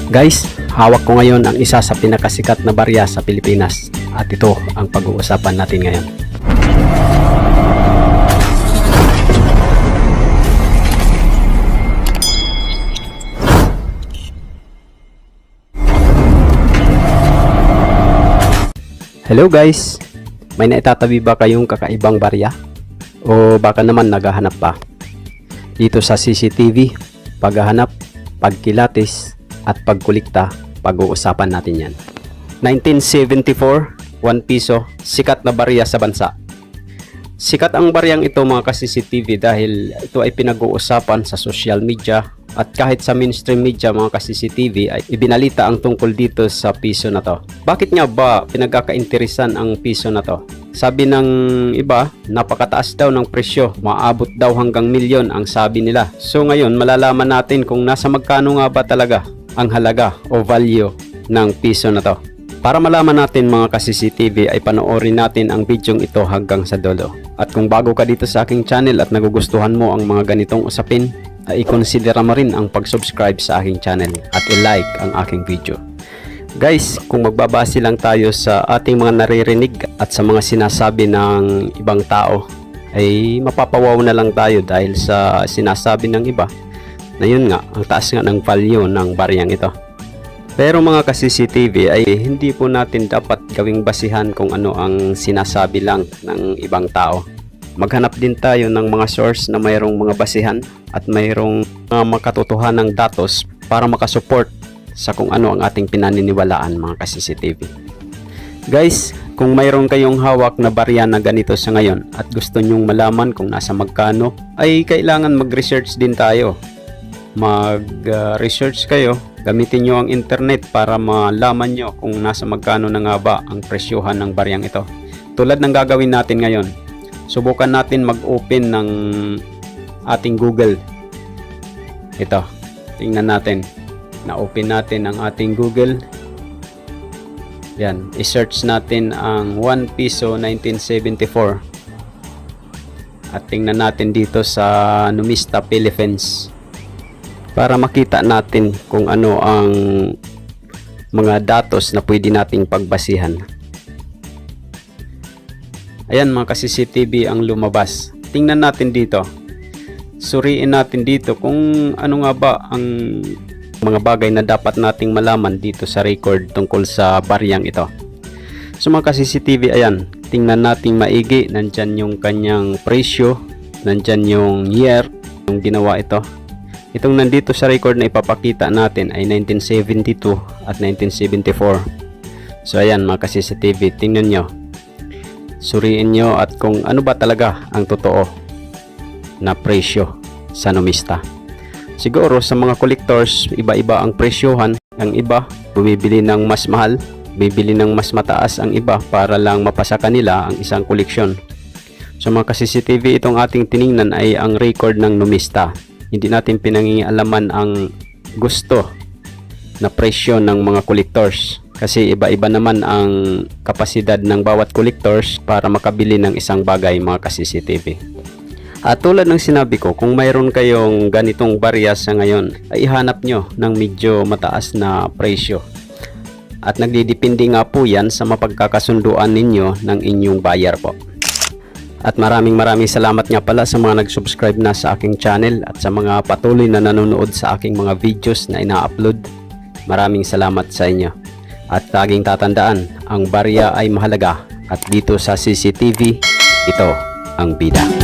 Guys, hawak ko ngayon ang isa sa pinakasikat na barya sa Pilipinas at ito ang pag-uusapan natin ngayon. Hello guys, may naitatabi ba kayong kakaibang barya? O baka naman naghahanap pa? Dito sa CCTV, paghahanap, pagkilatis, at pagkulikta, pag-uusapan natin yan. 1974, 1 piso, sikat na barya sa bansa. Sikat ang baryang ito mga ka-CCTV dahil ito ay pinag-uusapan sa social media at kahit sa mainstream media mga ka-CCTV ay ibinalita ang tungkol dito sa piso na to. Bakit nga ba pinagkakainteresan ang piso na to? Sabi ng iba, napakataas daw ng presyo, maabot daw hanggang milyon ang sabi nila. So ngayon malalaman natin kung nasa magkano nga ba talaga ang halaga o value ng piso na to. Para malaman natin mga ka-CCTV ay panoorin natin ang bidyong ito hanggang sa dulo. At kung bago ka dito sa aking channel at nagugustuhan mo ang mga ganitong usapin, ay i-considera mo rin ang pag-subscribe sa aking channel at i-like ang aking video. Guys, kung magbabase lang tayo sa ating mga naririnig at sa mga sinasabi ng ibang tao, ay mapapawaw na lang tayo dahil sa sinasabi ng iba na yun nga, ang taas nga ng value ng baryang ito. Pero mga ka-CCTV ay hindi po natin dapat gawing basihan kung ano ang sinasabi lang ng ibang tao. Maghanap din tayo ng mga source na mayroong mga basihan at mayroong mga makatotohanang datos para makasupport sa kung ano ang ating pinaniniwalaan mga ka-CCTV. Guys, kung mayroon kayong hawak na barya na ganito sa ngayon at gusto nyong malaman kung nasa magkano, ay kailangan mag-research din tayo. Mag-research kayo, gamitin nyo ang internet para malaman nyo kung nasa magkano na nga ba ang presyohan ng baryang ito. Tulad ng gagawin natin ngayon, subukan natin mag-open ng ating Google. Ito, tingnan natin. Na-open natin ang ating Google. Yan, i-search natin ang 1 piso 1974. At tingnan natin dito sa Numista Philippines para makita natin kung ano ang mga datos na pwede nating pagbasihan. Ayan mga ka-CCTV ang lumabas. Tingnan natin dito. Suriin natin dito kung ano nga ba ang mga bagay na dapat nating malaman dito sa record tungkol sa baryang ito. So mga ka-CCTV, ayan, tingnan natin maigi. Nandyan yung kanyang presyo, nandyan yung year yung ginawa ito. Itong nandito sa record na ipapakita natin ay 1972 at 1974. So ayan mga ka-CCTV, tingnan nyo, suriin nyo at kung ano ba talaga ang totoo na presyo sa Numista. Siguro sa mga collectors, iba-iba ang presyohan. Ang iba, bumibili ng mas mahal, bibili ng mas mataas ang iba para lang mapasa kanila ang isang koleksyon. So mga ka-CCTV, itong ating tiningnan ay ang record ng Numista. Hindi natin pinangingialaman ang gusto na presyo ng mga collectors. Kasi iba-iba naman ang kapasidad ng bawat collectors para makabili ng isang bagay mga ka-CCTV. At tulad ng sinabi ko, kung mayroon kayong ganitong barya sa ngayon, ay ihanap nyo ng medyo mataas na presyo. At nagdidepende nga po yan sa mapagkakasunduan ninyo ng inyong buyer po. At maraming salamat nga pala sa mga nag-subscribe na sa aking channel at sa mga patuloy na nanonood sa aking mga videos na ina-upload. Maraming salamat sa inyo. At laging tatandaan, ang barya ay mahalaga at dito sa CCTV, ito ang bida.